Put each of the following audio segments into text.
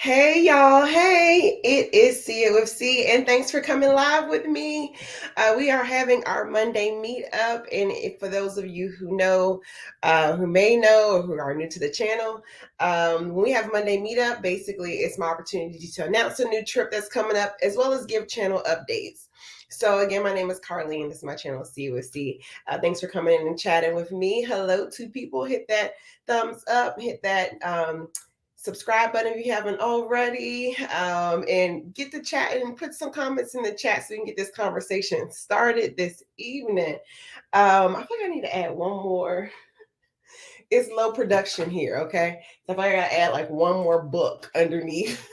Hey y'all, hey, it is See It with C, and thanks for coming live with me. We are having our Monday meetup, and for those of you who may know, or who are new to the channel, when we have Monday meetup, basically it's my opportunity to announce a new trip that's coming up, as well as give channel updates. So again, my name is Carlene. This is my channel, See It with C. Thanks for coming in and chatting with me. Hello to people. Hit that thumbs up, hit that subscribe button if you haven't already, and get the chat and put some comments in the chat so we can get this conversation started this evening. I think I need to add one more. It's low production here, okay? So if I gotta add like one more book underneath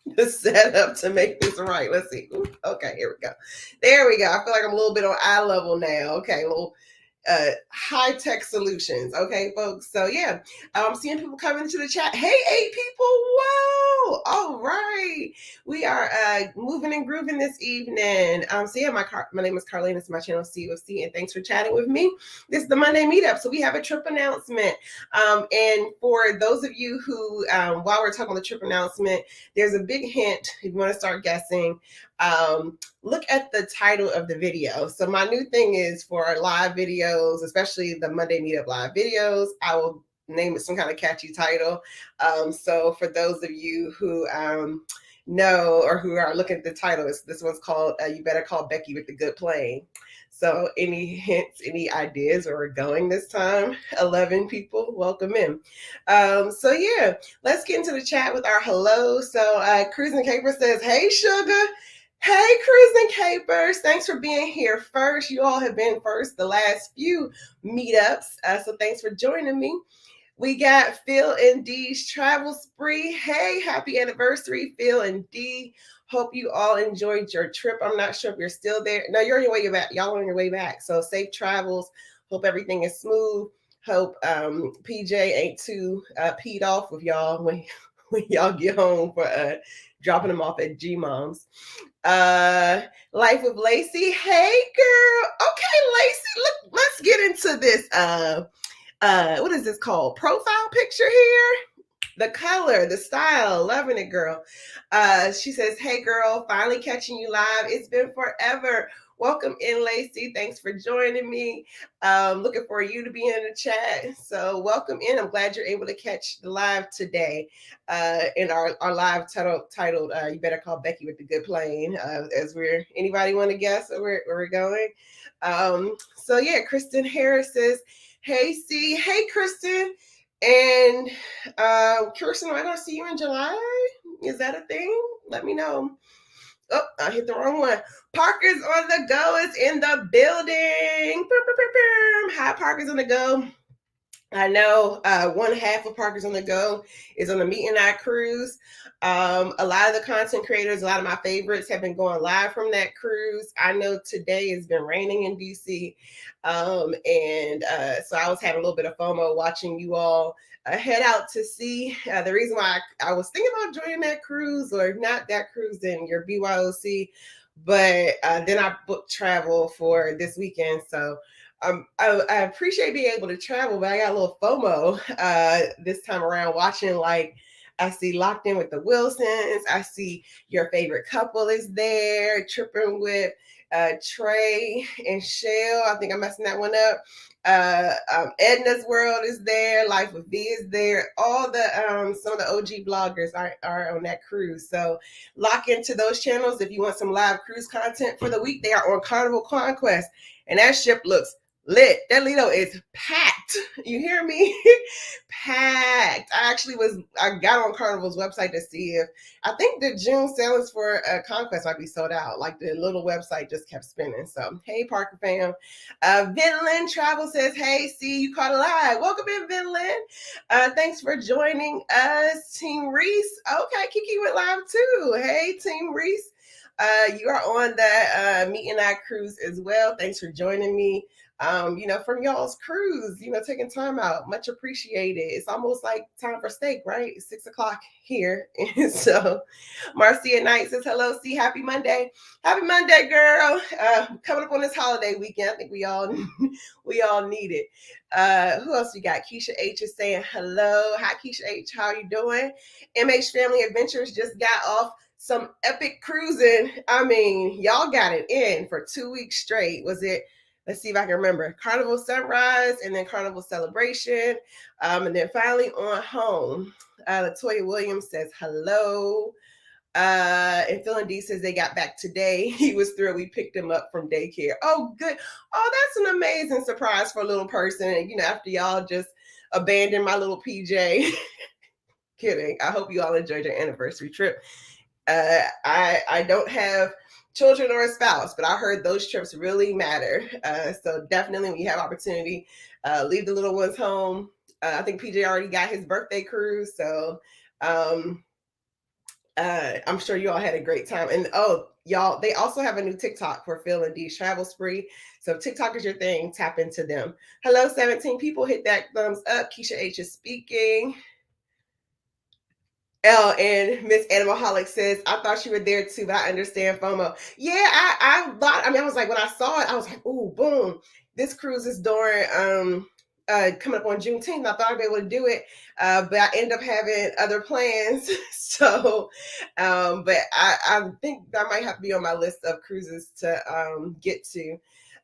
the setup to make this right. Let's see. Ooh, okay, here we go. There we go. I feel like I'm a little bit on eye level now. Okay, a little high-tech solutions. Okay, folks. So yeah, I'm seeing people coming into the chat. Hey, 8 people. Whoa. All right. We are moving and grooving this evening. So yeah, my name is Carlene. This is my channel, COC, and thanks for chatting with me. This is the Monday meetup. So we have a trip announcement. And for those of you who, while we're talking about the trip announcement, there's a big hint if you want to start guessing. Look at the title of the video. So my new thing is for our live videos, especially the Monday Meetup live videos, I will name it some kind of catchy title. So for those of you who know or who are looking at the title, this one's called You Better Call Becky with the Good Plane. So any hints, any ideas where we're going this time? 11 people, welcome in. So yeah, let's get into the chat with our hello. So Cruising Caper says, hey, sugar. Hey, Cruising Capers. Thanks for being here first. You all have been first the last few meetups. So thanks for joining me. We got Phil and Dee's travel spree. Hey, happy anniversary, Phil and Dee. Hope you all enjoyed your trip. I'm not sure if you're still there. No, you're on your way back. Y'all on your way back. So safe travels. Hope everything is smooth. Hope PJ ain't too peed off with y'all when y'all get home for dropping them off at G-Mom's. Life with Lacey. Hey, girl. Okay, Lacey, look, let's get into this. What is this called? Profile picture here. The color, the style, loving it, girl. She says, hey, girl, finally catching you live. It's been forever. Welcome in, Lacey. Thanks for joining me. Looking for you to be in the chat. So welcome in. I'm glad you're able to catch the live today. In our live titled You Better Call Becky with the Good Plane. Anybody want to guess where we're going? So yeah, Kristen Harris says, hey, C. Hey, Kristen. And Kirsten, I don't see you in July. Is that a thing? Let me know. Oh, I hit the wrong one. Parker's on the go is in the building. Hi, Parker's on the go. I know one half of Parker's on the go is on the Meet and I cruise. A lot of the content creators, a lot of my favorites have been going live from that cruise. I know today has been raining in DC. So I was having a little bit of FOMO watching you all head out to sea. The reason why I was thinking about joining that cruise, or not that cruise, then your BYOC, but then I booked travel for this weekend. So I appreciate being able to travel, but I got a little FOMO this time around watching, like, I see Locked In with the Wilsons. I see your favorite couple is there, tripping with Trey and Shell. I think I'm messing that one up. Edna's World is there. Life with V is there. All the some of the OG bloggers are on that cruise. So lock into those channels if you want some live cruise content for the week. They are on Carnival Conquest, and that ship looks lit. That Lido is packed. You hear me? Packed. I got on Carnival's website to see if, I think the June sailings for Conquest might be sold out. Like, the little website just kept spinning. So, hey, Parker fam. Vinland Travel says, hey, see, you caught a live. Welcome in, Vinland. Thanks for joining us. Team Reese. Okay, Kiki went live too. Hey, Team Reese. You are on the Meet and I cruise as well. Thanks for joining me. from y'all's cruise, taking time out. Much appreciated. It's almost like time for steak, right? It's 6 o'clock here. And so Marcia Knight says, hello, C, happy Monday. Happy Monday, girl. Coming up on this holiday weekend. I think we all we all need it. Who else we got? Keisha H is saying hello. Hi, Keisha H. How are you doing? MH Family Adventures just got off some epic cruising. I mean, y'all got it in for 2 weeks straight. Was it? Let's see if I can remember. Carnival Sunrise and then Carnival Celebration. And then finally on home. Latoya Williams says hello. And Phil and D says they got back today. He was thrilled we picked him up from daycare. Oh, good. Oh, that's an amazing surprise for a little person. After y'all just abandoned my little PJ. Kidding. I hope you all enjoyed your anniversary trip. I don't have children or a spouse, but I heard those trips really matter. So definitely when you have opportunity, leave the little ones home. I think PJ already got his birthday cruise. So I'm sure you all had a great time. And y'all, they also have a new TikTok for Phil and D's Travel Spree. So if TikTok is your thing, tap into them. Hello, 17 people. Hit that thumbs up. Keisha H is speaking. And Miss Animalholic says, I thought you were there too, but I understand FOMO. Yeah, I thought, I was like, when I saw it, I was like, ooh, boom. This cruise is during coming up on Juneteenth. I thought I'd be able to do it, but I end up having other plans. So, but I think that might have to be on my list of cruises to get to.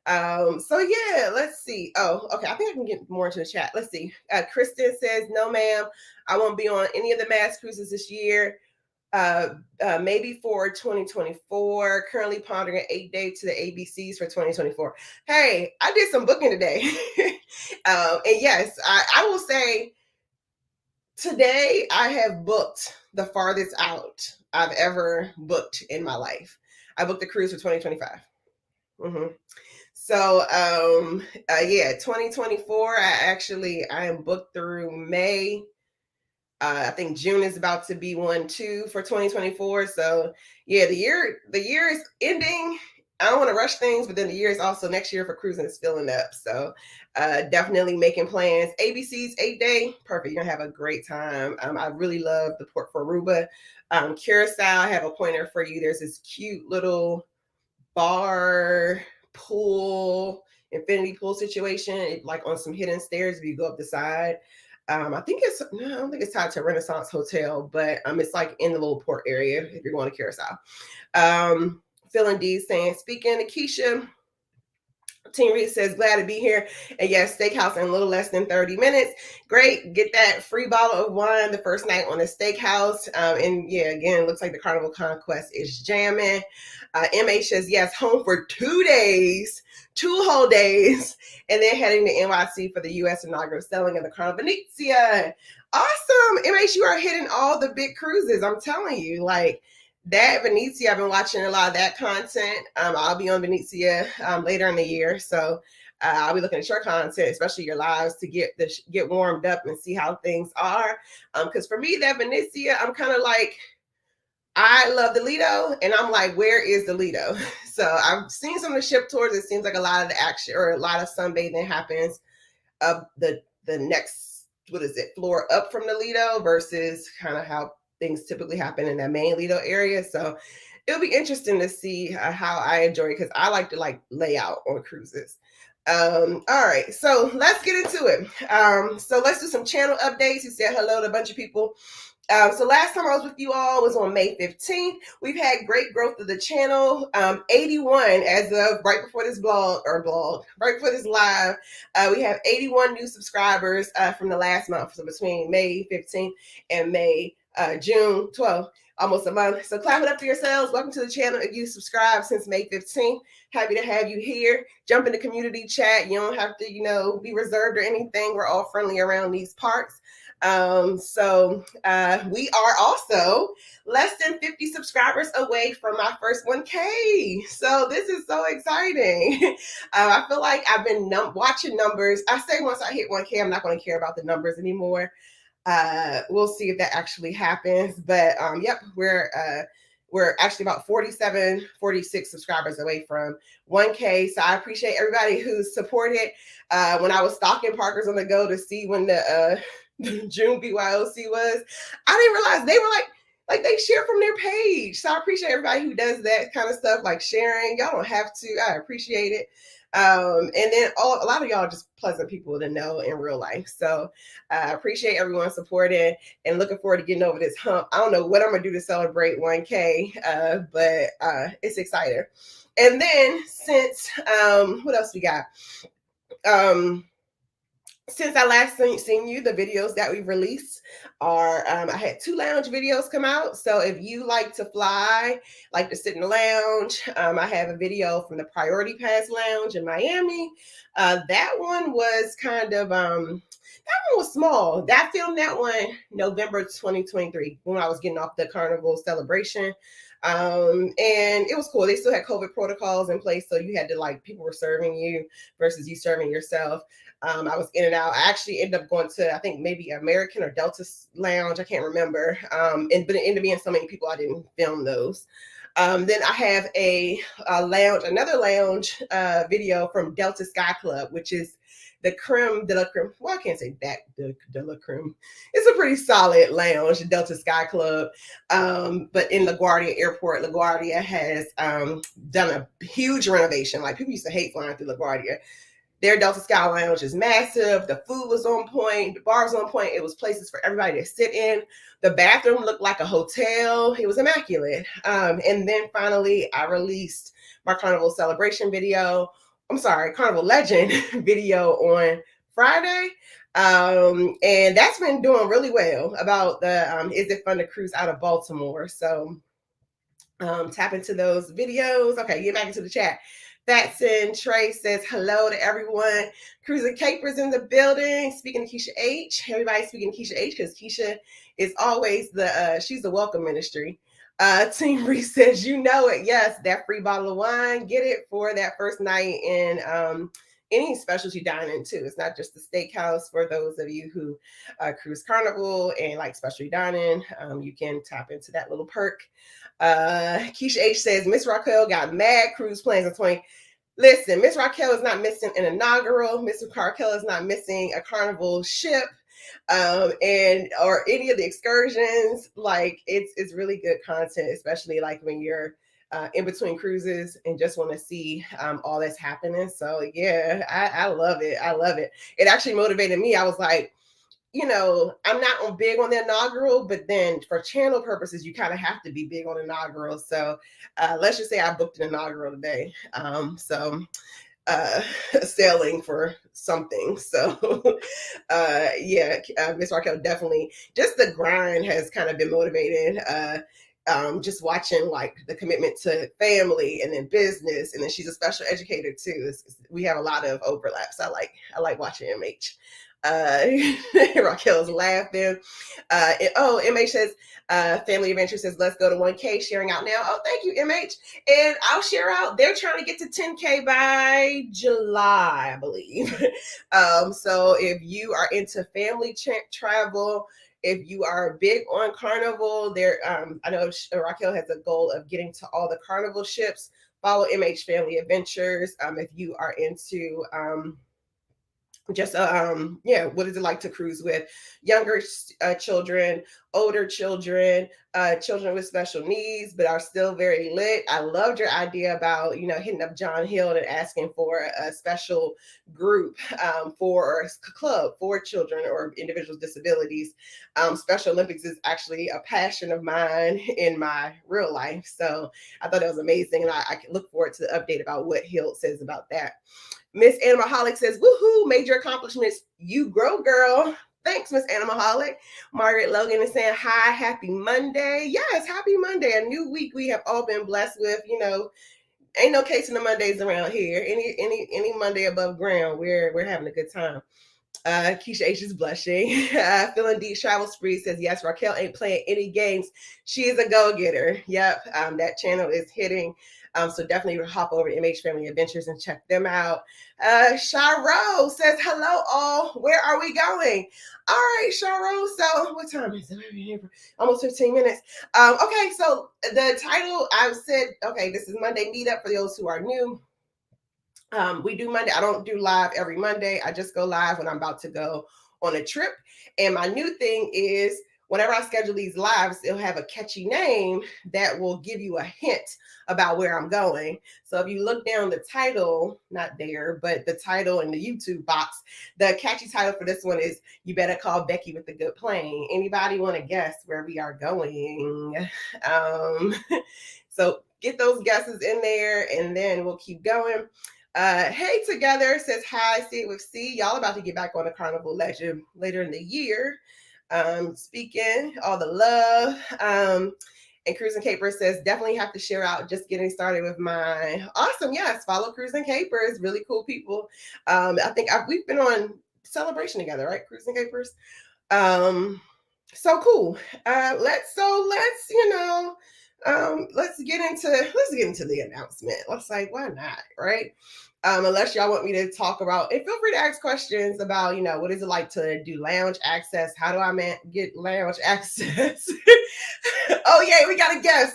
So yeah, let's see. Oh, okay. I think I can get more into the chat. Let's see. Kristen says, no, ma'am, I won't be on any of the mass cruises this year. Maybe for 2024. Currently pondering an 8-day to the ABCs for 2024. Hey, I did some booking today. And yes, I will say today I have booked the farthest out I've ever booked in my life. I booked a cruise for 2025. Mm-hmm. So, yeah, 2024, I am booked through May. I think June is about to be one too for 2024. So yeah, the year is ending. I don't want to rush things, but then the year is also next year for cruising is filling up. So definitely making plans. ABC's 8-day, perfect. You're gonna have a great time. I really love the port for Aruba. Curacao, I have a pointer for you. There's this cute little bar pool, infinity pool situation, like on some hidden stairs if you go up the side. I don't think it's tied to Renaissance Hotel, but it's like in the little port area if you're going to Curacao. Phil and D saying, speaking to Keisha, Team Reed says, glad to be here. And yes, steakhouse in a little less than 30 minutes. Great. Get that free bottle of wine the first night on the steakhouse. And yeah, again, it looks like the Carnival Conquest is jamming. MH says, yes, home for 2 days, 2 whole days, and then heading to NYC for the U.S. inaugural selling of the Carnival Venezia. Awesome. MH, you are hitting all the big cruises. I'm telling you, like, that Venezia, I've been watching a lot of that content. I'll be on Venezia later in the year, so I'll be looking at your content, especially your lives, to get warmed up and see how things are. Because for me, that Venezia, I'm kind of like, I love the Lido, and I'm like, where is the Lido? So I've seen some of the ship tours. It seems like a lot of the action or a lot of sunbathing happens up the next, floor up from the Lido versus kind of how things typically happen in that main Lido area. So it'll be interesting to see how I enjoy it, because I like to lay out on cruises. All right, so let's get into it. So let's do some channel updates. You said hello to a bunch of people. So last time I was with you all was on May 15th. We've had great growth of the channel. 81 as of right before this right before this live. We have 81 new subscribers from the last month. So between May 15th and June 12th, almost a month. So clap it up for yourselves. Welcome to the channel. If you subscribed since May 15th, happy to have you here. Jump in the community chat. You don't have to, be reserved or anything. We're all friendly around these parts. We are also less than 50 subscribers away from my first 1K. So this is so exciting. I feel like I've been watching numbers. I say once I hit 1K, I'm not going to care about the numbers anymore. We'll see if that actually happens. But yep, we're we're actually about 47, 46 subscribers away from 1K. So I appreciate everybody who supported. When I was stalking Parkers on the Go to see when the June BYOC was, I didn't realize they were like they share from their page. So I appreciate everybody who does that kind of stuff, like sharing. Y'all don't have to. I appreciate it. And then a lot of y'all are just pleasant people to know in real life. So I appreciate everyone supporting and looking forward to getting over this hump. I don't know what I'm gonna do to celebrate 1K, but it's exciting. And then since what else we got? Since I last seen you, the videos that we've released are I had 2 lounge videos come out. So if you like to fly, like to sit in the lounge, I have a video from the Priority Pass Lounge in Miami. That one was kind of that one was small. That filmed that one November 2023 when I was getting off the carnival celebration. And it was cool. They still had COVID protocols in place, so you had to like people were serving you versus you serving yourself. I was in and out. I actually ended up going to, I think maybe American or Delta Lounge. I can't remember. But it ended up being so many people, I didn't film those. Then I have another lounge video from Delta Sky Club, which is the creme de la creme. Well, I can't say that de la creme. It's a pretty solid lounge, Delta Sky Club. But in LaGuardia Airport, LaGuardia has done a huge renovation. Like people used to hate flying through LaGuardia. Their Delta Sky Lounge is massive. The food was on point. The bar was on point. It was places for everybody to sit in. The bathroom looked like a hotel. It was immaculate. And then finally, I released my Carnival Celebration video. I'm sorry, Carnival Legend video on Friday. And that's been doing really well about the Is It Fun to Cruise Out of Baltimore? So tap into those videos. Okay, get back into the chat. Fatson Trey says hello to everyone. Cruising Capers in the building. Speaking to Keisha H. Everybody speaking to Keisha H because Keisha is always she's the welcome ministry. Team Reese says, you know it. Yes, that free bottle of wine. Get it for that first night in any specialty dining too. It's not just the steakhouse. For those of you who cruise Carnival and like specialty dining, you can tap into that little perk. Keisha H says Miss Raquel got mad cruise plans in 20. Listen, Miss Raquel is not missing an inaugural. Miss Raquel is not missing a carnival ship, and or any of the excursions. Like it's really good content, especially like when you're in between cruises and just want to see all that's happening. So yeah, I love it. I love it. It actually motivated me. I was like, you know, I'm not big on the inaugural, but then for channel purposes, you kind of have to be big on inaugural. So let's just say I booked an inaugural today. Sailing for something. So Miss Raquel definitely, just the grind has kind of been motivated. Just watching like the commitment to family and then business, and then she's a special educator too. We have a lot of overlaps. I like watching MH. Raquel's laughing. MH says, Family Adventure says, let's go to 1K, sharing out now. Oh, thank you, MH. And I'll share out. They're trying to get to 10K by July, I believe. So if you are into family travel, if you are big on Carnival, I know Raquel has a goal of getting to all the Carnival ships. Follow MH Family Adventures. If you are into what is it like to cruise with younger children, older children, children with special needs, but are still very lit. I loved your idea about, hitting up John Hill and asking for a special group for a club for children or individuals with disabilities. Special Olympics is actually a passion of mine in my real life. So I thought that was amazing. And I look forward to the update about what Hill says about that. Miss Animaholic says, woohoo, major accomplishments. You grow, girl. Thanks, Miss Animaholic. Margaret Logan is saying, hi, happy Monday. Yes, happy Monday. A new week we have all been blessed with. Ain't no case in the Mondays around here. Any Monday above ground, we're having a good time. Keisha H is blushing. Feeling Deep Travel Spree says, yes, Raquel ain't playing any games. She is a go-getter. Yep, that channel is hitting. So definitely hop over to MH Family Adventures and check them out. Sharo says, hello all. Where are we going? All right, Sharo. So what time is it? Almost 15 minutes. Okay, so the title I've said, okay, this is Monday Meetup for those who are new. We do Monday. I don't do live every Monday. I just go live when I'm about to go on a trip. And my new thing is whenever I schedule these lives, it'll have a catchy name that will give you a hint about where I'm going. So if you look down the title, not there, but the title in the YouTube box, the catchy title for this one is You Better Call Becky with the Good Plane. Anybody want to guess where we are going? So get those guesses in there and then we'll keep going. Hey Together says hi, see it with C. Y'all about to get back on the Carnival Legend later in the year. Speaking all the love. And Cruising Caper says definitely have to share out just getting started with my awesome. Yes, follow Cruising Capers, really cool people. I think we've been on Celebration together, right? Cruising Capers. So cool. Let's get into the announcement. Let's say, why not, right? Unless y'all want me to talk about, and feel free to ask questions about, what is it like to do lounge access? How do I get lounge access? Oh yeah, we got a guest.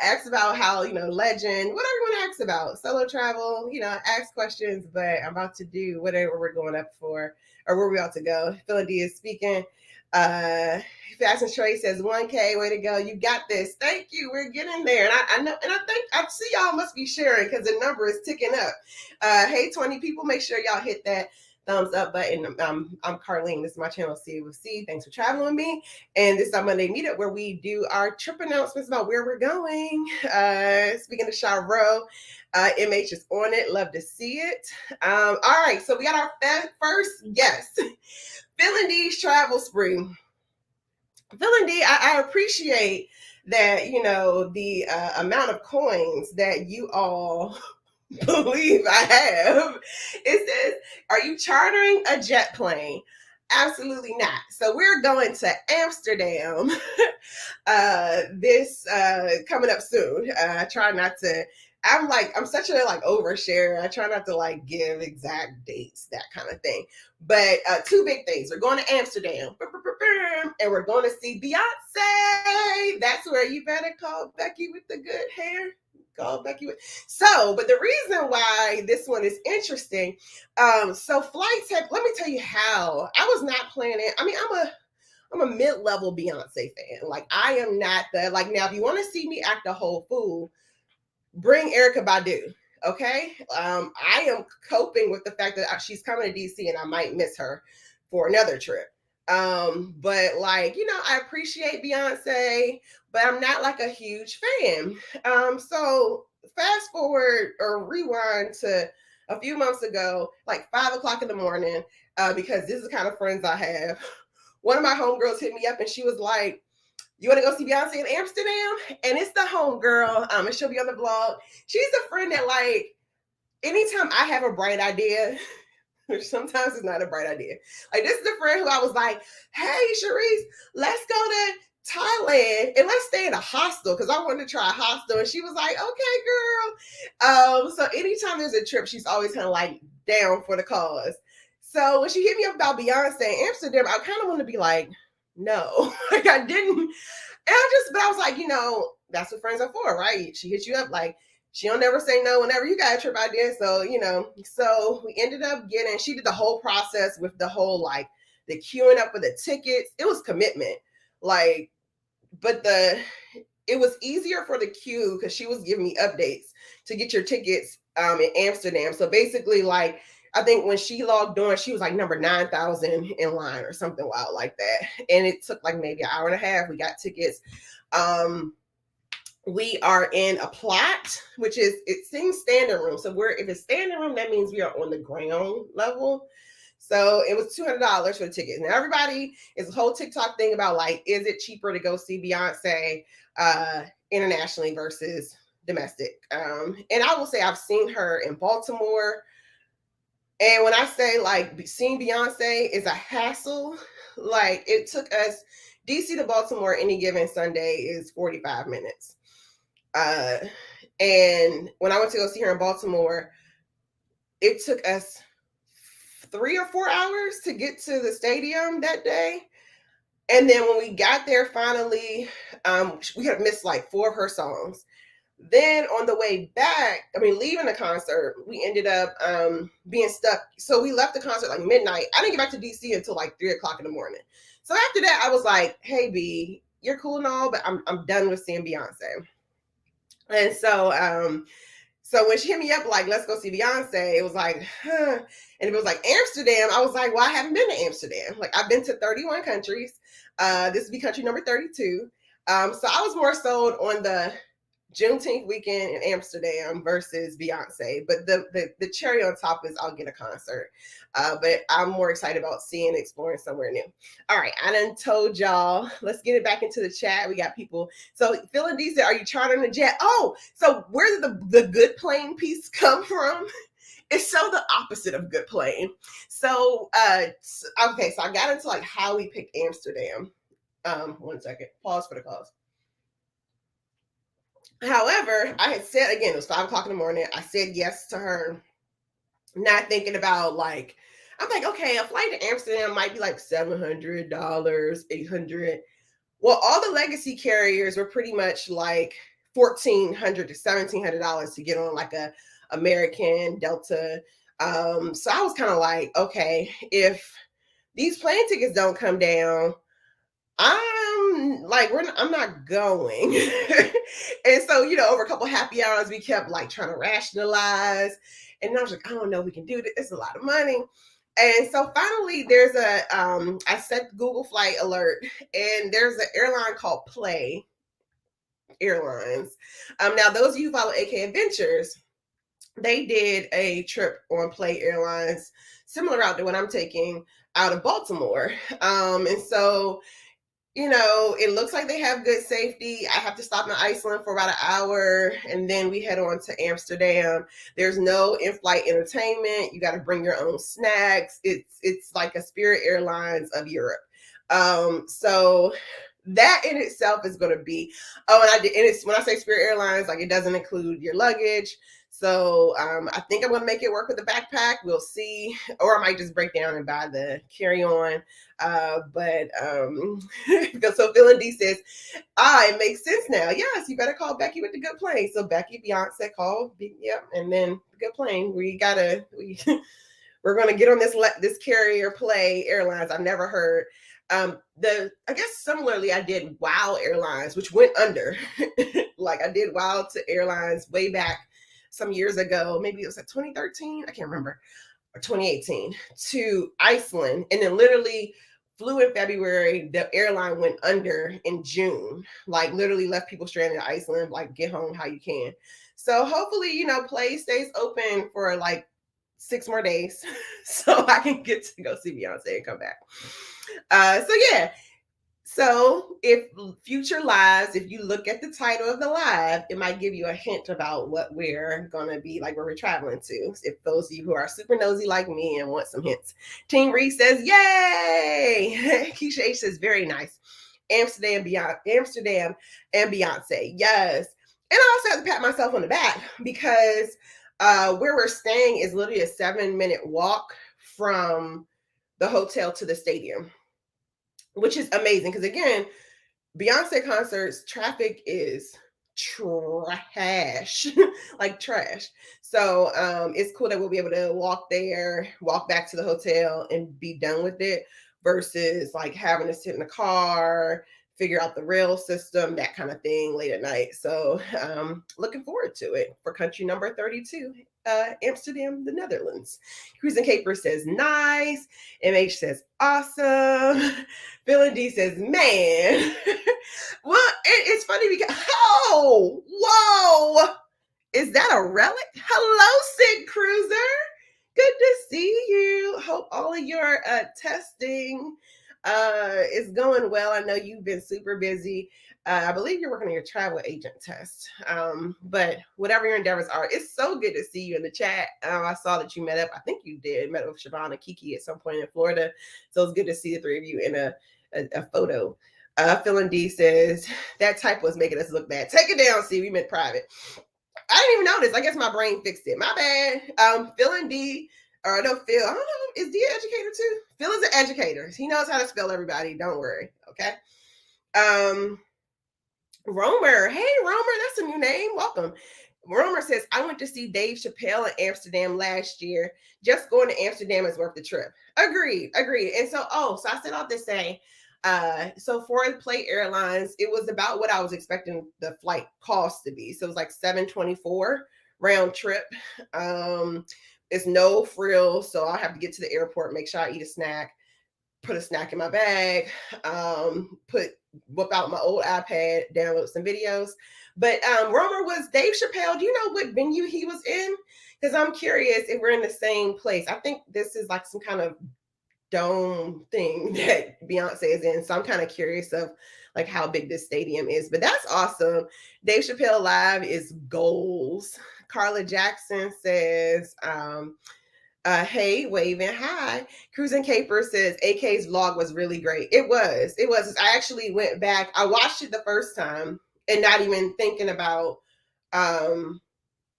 Ask about how, legend, whatever you want to ask about, solo travel, ask questions, but I'm about to do whatever we're going up for or where we ought to go. Philly D is speaking. Fast and Trey says 1K, way to go. You got this. Thank you. We're getting there. And I know, and I see y'all must be sharing because the number is ticking up. Hey, 20 people, make sure y'all hit that thumbs up button. I'm Carlene. This is my channel, See It With C. Thanks for traveling with me. And this is our Monday Meetup where we do our trip announcements about where we're going. Speaking of Charo, MH is on it. Love to see it. All right, so we got our first guest. Philly D's travel spree. Philly D, I appreciate that, the amount of coins that you all believe I have. It says, are you chartering a jet plane? Absolutely not. So we're going to Amsterdam this coming up soon. I try not to, I'm such a overshare. I try not to give exact dates, that kind of thing. But two big things. We're going to Amsterdam and we're going to see Beyonce. That's where you better call Becky with the good hair. Call Becky with. So, but the reason why this one is interesting, so flights have, let me tell you how. I was not planning. I mean, I'm a mid-level Beyonce fan. I am not now if you want to see me act a whole fool, bring Erykah Badu. Okay. I am coping with the fact that she's coming to DC and I might miss her for another trip. But I appreciate Beyonce, but I'm not a huge fan. So fast forward or rewind to a few months ago, 5:00 in the morning, because this is the kind of friends I have. One of my homegirls hit me up and she was like, you want to go see Beyonce in Amsterdam? And it's the homegirl, and she'll be on the vlog. She's a friend that anytime I have a bright idea, which sometimes it's not a bright idea. This is the friend who I was like, hey, Sharice, let's go to Thailand and let's stay in a hostel because I wanted to try a hostel. And she was like, okay, girl. So anytime there's a trip, she's always kind of down for the cause. So when she hit me up about Beyonce in Amsterdam, I kind of want to be like, no, I didn't. And but I was like, that's what friends are for, right? She hits you up she don't never say no whenever you got a trip idea. So, so we ended up she did the whole process with the whole, the queuing up for the tickets. It was commitment. But it was easier for the queue because she was giving me updates to get your tickets in Amsterdam. So basically, I think when she logged on, she was number 9,000 in line or something wild like that. And it took maybe an hour and a half. We got tickets. We are in a plot, which is, it seems standing room. So if it's standing room, that means we are on the ground level. So it was $200 for the tickets. Now everybody is a whole TikTok thing about is it cheaper to go see Beyonce internationally versus domestic? And I will say I've seen her in Baltimore. And when I say seeing Beyonce is a hassle, it took us DC to Baltimore any given Sunday is 45 minutes. Uh, and when I went to go see her in Baltimore, it took us 3 or 4 hours to get to the stadium that day. And then when we got there, finally, we had missed like 4 of her songs. Then on the way back, leaving the concert, we ended up being stuck. So we left the concert like midnight. I didn't get back to DC until like 3 o'clock in the morning. So after that, I was like, "Hey B, you're cool and all, but I'm done with seeing Beyonce." And so when she hit me up like, "Let's go see Beyonce," it was like, huh. And if it was like Amsterdam, I was like, "Well, I haven't been to Amsterdam. Like, I've been to 31 countries. This would be country number 32." So I was more sold on the Juneteenth weekend in Amsterdam versus Beyonce. But the cherry on top is I'll get a concert. But I'm more excited about seeing and exploring somewhere new. All right, I done told y'all. Let's get it back into the chat. We got people. So Phil and D said, "Are you chartering a jet?" Oh, so where did the good plane piece come from? It's so the opposite of good plane. So okay, so I got into like how we picked Amsterdam. 1 second. Pause for the cause. However, I had said, again, it was 5 o'clock in the morning. I said yes to her, not thinking about like, I'm like, okay, a flight to Amsterdam might be like $700, 800. Well, all the legacy carriers were pretty much like $1,400 to $1,700 to get on like a American Delta. So I was kind of like, okay, if these plane tickets don't come down, I'm not going. And so, over a couple happy hours, we kept like trying to rationalize. And I was like, I don't know if we can do this. It's a lot of money. And so finally there's I set Google flight alert, and there's an airline called Play Airlines. Now those of you who follow AK Adventures, they did a trip on Play Airlines, similar route to what I'm taking out of Baltimore. And so it looks like they have good safety. I have to stop in Iceland for about an hour, and then we head on to Amsterdam. There's no in-flight entertainment. You got to bring your own snacks. It's like a Spirit Airlines of Europe. So that in itself is going to be. Oh, and it's when I say Spirit Airlines, like it doesn't include your luggage. So I think I'm going to make it work with the backpack. We'll see, or I might just break down and buy the carry-on. But so Phil and D says, it makes sense now. Yes, you better call Becky with the good plane. So Becky, Beyonce, call, yep, and then the good plane. We're gonna get on this carrier Play Airlines. I've never heard. I guess similarly, I did Wow Airlines, which went under. Like I did Wow to Airlines way back some years ago. Maybe it was like 2013. I can't remember. Or 2018 to Iceland, and then literally flew in February. The airline went under in June, like literally left people stranded in Iceland, like get home how you can. So hopefully, Play stays open for like 6 more days so I can get to go see Beyonce and come back. So yeah. So if future lives, if you look at the title of the live, it might give you a hint about what we're going to be like, where we're traveling to. If those of you who are super nosy like me and want some hints. Team Reese says, yay! Keisha H says, very nice. Amsterdam and Beyonce. Yes. And I also have to pat myself on the back because where we're staying is literally a 7-minute walk from the hotel to the stadium, which is amazing because again, Beyonce concerts, traffic is trash, like trash. So it's cool that we'll be able to walk there, walk back to the hotel, and be done with it versus like having to sit in the car, figure out the rail system, that kind of thing late at night. So looking forward to it for country number 32. Amsterdam, the Netherlands. Cruising Caper says nice. MH says awesome. Bill and D says man. Well, it's funny because whoa, is that a relic? Hello, Sid Cruiser. Good to see you. Hope all of your testing is going well. I know you've been super busy. I believe you're working on your travel agent test. But whatever your endeavors are, it's so good to see you in the chat. I saw that you met up. I think you met up with Siobhan and Kiki at some point in Florida. So it's good to see the three of you in a photo. Phil and D says that type was making us look bad. Take it down, see, we meant private. I didn't even notice. I guess my brain fixed it. My bad. Phil and D, or no, Phil. I don't know. Is D an educator too? Phil is an educator. He knows how to spell everybody. Don't worry. Okay. Um, Romer. Hey, Romer. That's a new name. Welcome. Romer says, I went to see Dave Chappelle in Amsterdam last year. Just going to Amsterdam is worth the trip. Agreed. Agreed. And so, so I set out to say, so for Play Airlines, it was about what I was expecting the flight cost to be. So it was like $724 round trip. It's no frills, so I'll have to get to the airport, make sure I eat a snack, put a snack in my bag, whip out my old iPad, download some videos. But Romer was Dave Chappelle. Do you know what venue he was in? Because I'm curious if we're in the same place. I think this is like some kind of dome thing that Beyonce is in. So I'm kind of curious of like how big this stadium is. But that's awesome. Dave Chappelle Live is goals. Carla Jackson says, hey, waving, hi. Cruising Caper says AK's vlog was really great. It was. I actually went back. I watched it the first time and not even thinking about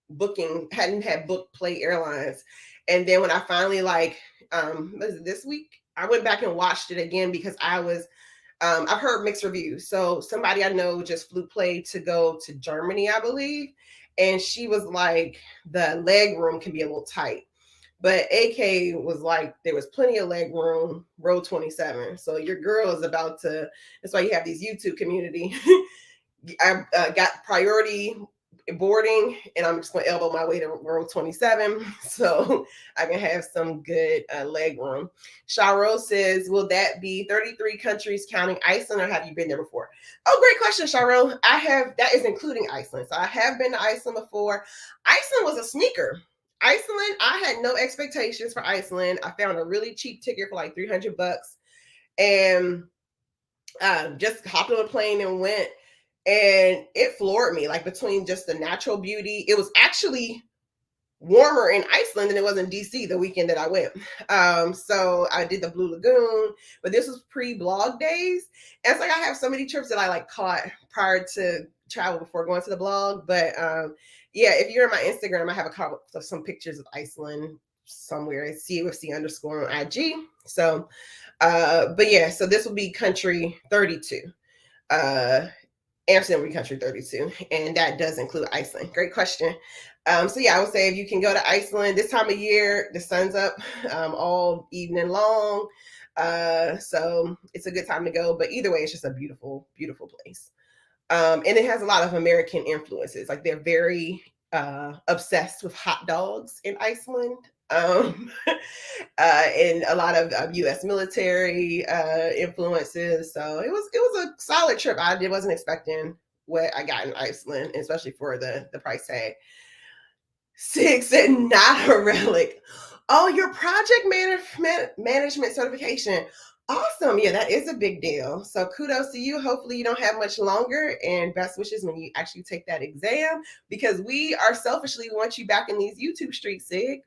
booking, hadn't had booked Play Airlines. And then when I finally was it this week? I went back and watched it again because I was I've heard mixed reviews. So somebody I know just flew Play to go to Germany, I believe. And she was like, the leg room can be a little tight. But AK was like, there was plenty of leg room, row 27. So your girl is about to, that's why you have these YouTube community. I got priority boarding and I'm just going to elbow my way to row 27 so I can have some good leg room. Sharo says, will that be 33 countries counting Iceland or have you been there before? Oh, great question, Sharo. That is including Iceland. So I have been to Iceland before. Iceland was a sneaker. Iceland, I had no expectations for Iceland. I found a really cheap ticket for like $300 and just hopped on a plane and went. And it floored me, like between just the natural beauty. It was actually warmer in Iceland than it was in DC the weekend that I went. So I did the Blue Lagoon, but this was pre-blog days. And it's like I have so many trips that I like caught prior to travel before going to the blog. But yeah, if you're in my Instagram, I have a couple of some pictures of Iceland somewhere. It's COFC underscore on IG. So, but yeah, so this will be country 32. Amsterdam will be country 32, and that does include Iceland. Great question. So yeah, I would say if you can go to Iceland this time of year, the sun's up all evening long. So it's a good time to go. But either way, it's just a beautiful, beautiful place. And it has a lot of American influences. Like they're very obsessed with hot dogs in Iceland. And a lot of U.S. military influences. So it was a solid trip. I wasn't expecting what I got in Iceland, especially for the price tag. 6 and not a relic. Oh, your project management certification. Awesome. Yeah, that is a big deal. So kudos to you. Hopefully you don't have much longer and best wishes when you actually take that exam because we are selfishly want you back in these YouTube streets, Sig.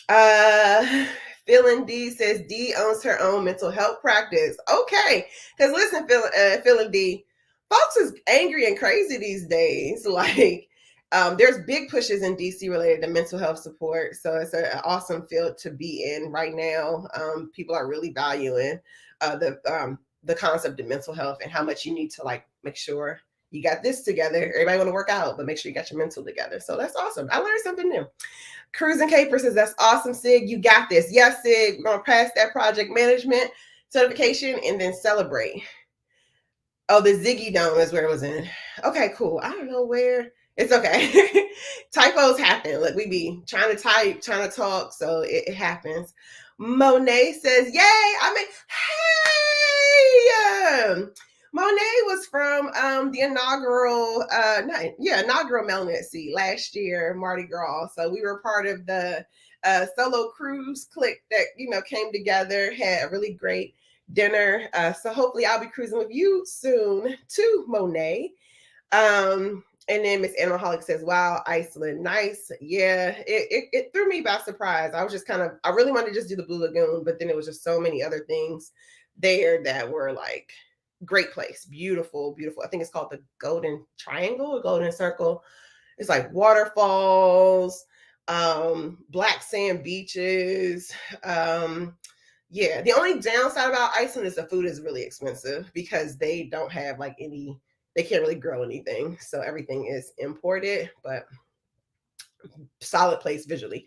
Phil and D says D owns her own mental health practice. Okay. Because listen, Phil and D, folks is angry and crazy these days. Like, there's big pushes in DC related to mental health support. So it's an awesome field to be in right now. People are really valuing the concept of mental health and how much you need to like make sure you got this together. Everybody want to work out, but make sure you got your mental together. So that's awesome. I learned something new. Cruising Caper says, that's awesome, Sig. You got this. Yes, Sig. We're going to pass that project management certification and then celebrate. Oh, the Ziggy Dome is where it was in. Okay, cool. I don't know where. It's okay. Typos happen. Like we be trying to type, trying to talk, so it happens. Monet says, yay. I mean, hey. Monet was from the inaugural Melanin Sea last year, Mardi Gras. So we were part of the solo cruise clique that came together, had a really great dinner. So hopefully I'll be cruising with you soon too, Monet. And then Miss Animalholic says, wow, Iceland, nice. Yeah, it threw me by surprise. I was just I really wanted to just do the Blue Lagoon, but then it was just so many other things there that were like Great place, beautiful, beautiful. I think it's called the Golden Triangle or Golden Circle. It's like waterfalls, black sand beaches. Yeah, the only downside about Iceland is the food is really expensive because they don't have like any, they can't really grow anything. So everything is imported, but solid place visually.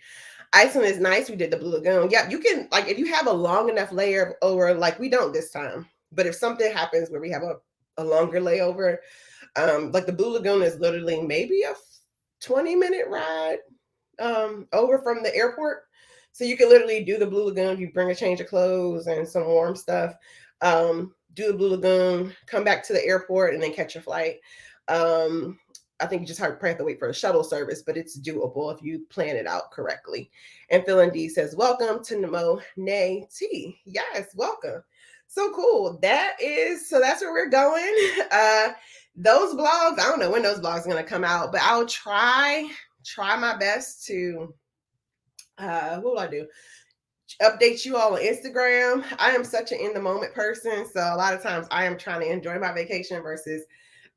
Iceland is nice. We did the Blue Lagoon. Yeah, you can, like, if you have a long enough layer over, like we don't this time, but if something happens where we have a longer layover, like the Blue Lagoon is literally maybe a 20-minute ride over from the airport. So you can literally do the Blue Lagoon. You bring a change of clothes and some warm stuff. Do the Blue Lagoon, come back to the airport, and then catch your flight. I think you just probably have to wait for a shuttle service, but it's doable if you plan it out correctly. And Phil and D says, welcome to Nemo Nay T. Yes, welcome. So cool. So that's where we're going. Those blogs, I don't know when those blogs are going to come out, but I'll try my best to, what will I do? Update you all on Instagram. I am such an in the moment person. So a lot of times I am trying to enjoy my vacation versus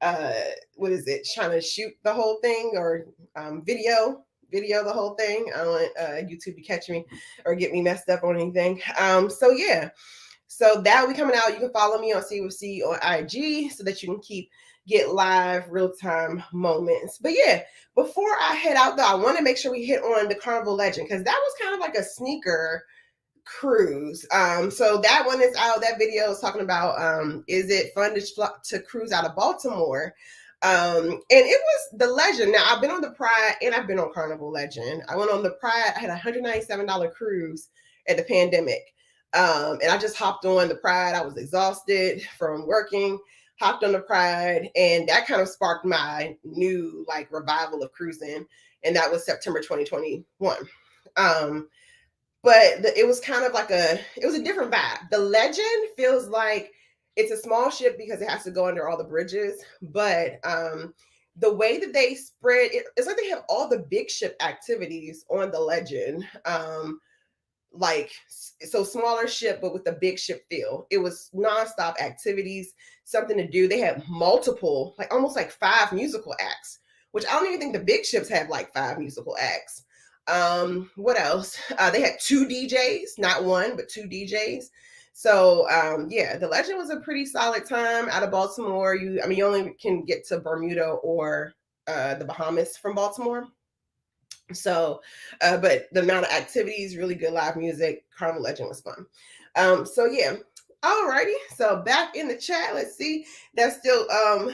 trying to shoot the whole thing or video the whole thing. I don't want YouTube to catch me or get me messed up on anything. So yeah, so that will be coming out. You can follow me on CWC on IG so that you can get live real-time moments. But yeah, before I head out though, I want to make sure we hit on the Carnival Legend because that was kind of like a sneaker cruise. So that one is out. That video is talking about is it fun to cruise out of Baltimore? And it was the Legend. Now I've been on the Pride and I've been on Carnival Legend. I went on the Pride. I had a $197 cruise at the pandemic. And I just hopped on the Pride. I was exhausted from working, hopped on the Pride, and that kind of sparked my new like revival of cruising. And that was September 2021. But it was kind of like it was a different vibe. The Legend feels like it's a small ship because it has to go under all the bridges. But the way that they spread it's like they have all the big ship activities on the Legend. So smaller ship, but with the big ship feel. It was nonstop activities, something to do. They had multiple, like almost like 5 musical acts, which I don't even think the big ships have like 5 musical acts. What else? They had 2 DJs, not one, but 2 DJs. So yeah, the Legend was a pretty solid time out of Baltimore. You only can get to Bermuda or the Bahamas from Baltimore. So, but the amount of activities, really good live music, Carnival Legend was fun. So yeah. Alrighty, so back in the chat, let's see. That's still oh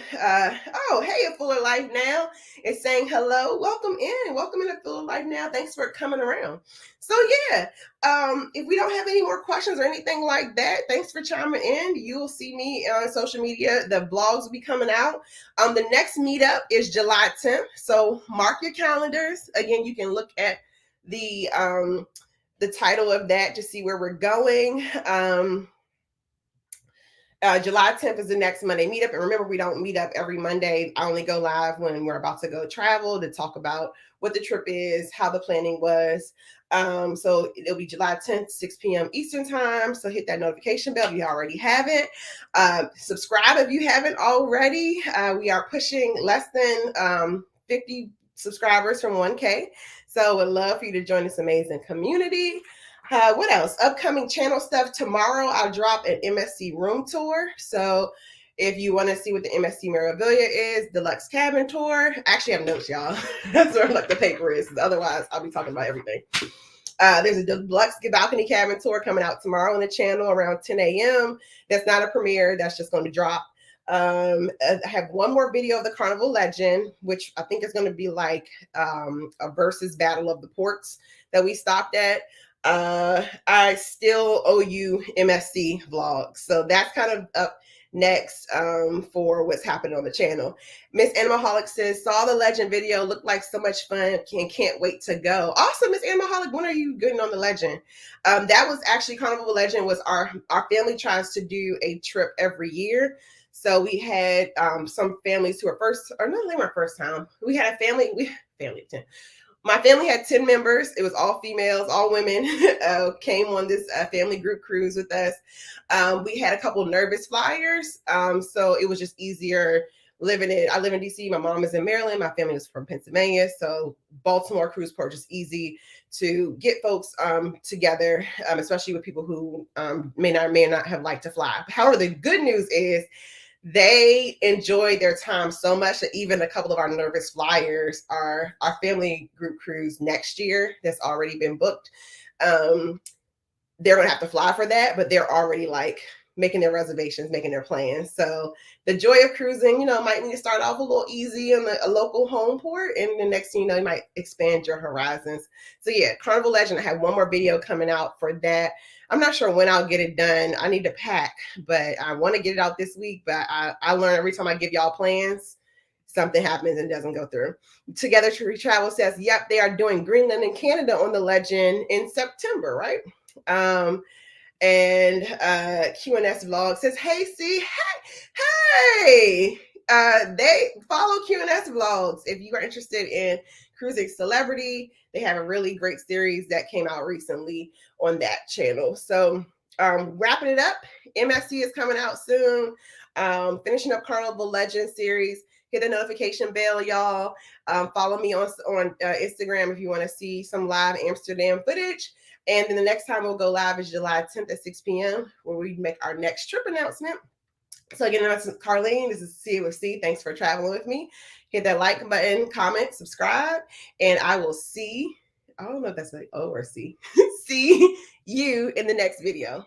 hey, A Fuller Life Now is saying hello. Welcome in A Fuller Life Now. Thanks for coming around. So yeah, if we don't have any more questions or anything like that, thanks for chiming in. You'll see me on social media. The vlogs will be coming out. The next meetup is July 10th. So mark your calendars. Again, you can look at the title of that to see where we're going. July 10th is the next Monday meetup. And remember, we don't meet up every Monday. I only go live when we're about to go travel to talk about what the trip is, how the planning was. So it'll be July 10th, 6 p.m. Eastern time. So hit that notification bell if you already haven't. Subscribe if you haven't already. We are pushing less than 50 subscribers from 1K. So would love for you to join this amazing community. What else? Upcoming channel stuff. Tomorrow I'll drop an MSC room tour. So if you want to see what the MSC Memorabilia is, deluxe cabin tour. I actually have notes, y'all. That's where like the paper is. Otherwise, I'll be talking about everything. There's a deluxe balcony cabin tour coming out tomorrow on the channel around 10 a.m. That's not a premiere. That's just going to drop. I have one more video of the Carnival Legend, which I think is going to be like a versus battle of the ports that we stopped at. I still owe you MSC vlogs. So that's kind of up next for what's happening on the channel. Miss Animaholic says, saw the Legend video, looked like so much fun, can't wait to go. Awesome, Miss Animaholic, when are you getting on the Legend? That was actually Carnival Legend was our family tries to do a trip every year. So we had some families who were they weren't first time. We had a family, my family had 10 members. It was all females, all women came on this family group cruise with us. We had a couple nervous flyers. So it was just easier I live in DC. My mom is in Maryland. My family was from Pennsylvania. So Baltimore cruise port just easy to get folks together, especially with people who may not have liked to fly. However, the good news is they enjoyed their time so much that even a couple of our nervous flyers are our family group cruise next year that's already been booked. They're gonna have to fly for that, but they're already like making their reservations, making their plans. So the joy of cruising, might need to start off a little easy in a local home port, and the next thing you know, you might expand your horizons. So yeah, Carnival Legend. I have one more video coming out for that. I'm not sure when I'll get it done. I need to pack, but I want to get it out this week. But I learn every time I give y'all plans, something happens and doesn't go through. Together to Travel says, yep, they are doing Greenland and Canada on the Legend in September, right? And QNS Vlog says, hey, see, hey, they follow QNS Vlogs. If you are interested in cruising celebrity, they have a really great series that came out recently on that channel. So wrapping it up, MSC is coming out soon. Finishing up Carnival Legend series. Hit the notification bell, y'all. Follow me on Instagram if you want to see some live Amsterdam footage. And then the next time we'll go live is July 10th at 6 p.m. where we make our next trip announcement. So again, that's Carlene. This is See with C. Thanks for traveling with me. Hit that like button, comment, subscribe, and I will I don't know if that's like O or C, see you in the next video.